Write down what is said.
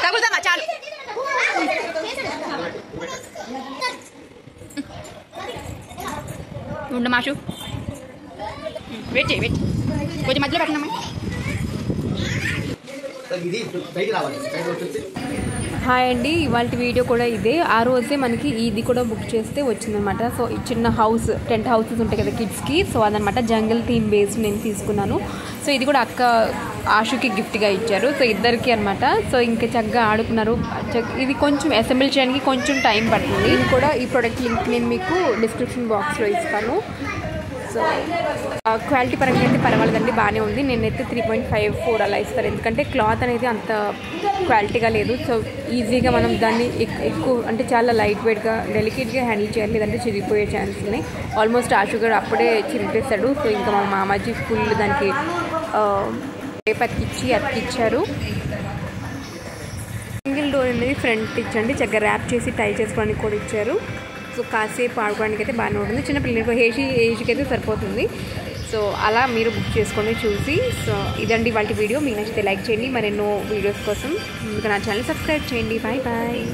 తగులుతామా చాలు. ఉండు మాషు, వెయిట్ చేయి, వెయిట్ కొంచెం మధ్యలో పెట్టినామా. హాయ్ అండి, ఇవాళ వీడియో కూడా ఇదే. ఆ రోజే మనకి ఇది కూడా బుక్ చేస్తే వచ్చిందనమాట. సో ఈ చిన్న హౌస్, టెంట్ హౌసెస్ ఉంటాయి కదా కిడ్స్కి, సో అదనమాట జంగల్ థీమ్ బేస్డ్ నేను తీసుకున్నాను. సో ఇది కూడా అక్క ఆషుకి గిఫ్ట్గా ఇచ్చారు, సో ఇద్దరికి అనమాట. సో ఇంకా చక్కగా ఆడుకున్నారు. ఇది కొంచెం అసెంబ్ల్ చేయడానికి కొంచెం టైం పడుతుంది. ఇది కూడా ఈ ప్రోడక్ట్ లింక్ నేను మీకు డిస్క్రిప్షన్ బాక్స్లో ఇస్తాను. సో క్వాలిటీ పరంగా అయితే పర్వాలేదండి, బాగానే ఉంది. నేనైతే 3.54 అలా ఇస్తాను, ఎందుకంటే క్లాత్ అనేది అంత క్వాలిటీగా లేదు. సో ఈజీగా మనం దాన్ని ఎక్కువ అంటే చాలా లైట్ వెయిట్గా డెలికేట్గా హ్యాండిల్ చేయాలి, లేదంటే చిరిగిపోయే ఛాన్స్ ఉన్నాయి. ఆల్మోస్ట్ ఆషుగర్ అప్పుడే చిరిపేస్తాడు. సో ఇంకా మా మామాజీ ఫుల్ దానికి పేపర్ అతికిచ్చారు. సింగిల్ డోర్ అనేది ఫ్రంట్ ఇచ్చండి, చక్కగా ర్యాప్ చేసి టై చేసుకోవడానికి కూడా ఇచ్చారు. సో కాసేపు ఆడుకోవడానికి అయితే బాగానే ఉంటుంది. చిన్న పిల్లలకు ఏజ్కి అయితే సరిపోతుంది. సో అలా మీరు బుక్ చేసుకోండి చూసి. సో ఇదండి వాళ్ళ వీడియో. మీకు నచ్చితే లైక్ చేయండి, మరెన్నో వీడియోస్ కోసం ఇంకా నా ఛానల్ సబ్స్క్రైబ్ చేయండి. Bye bye.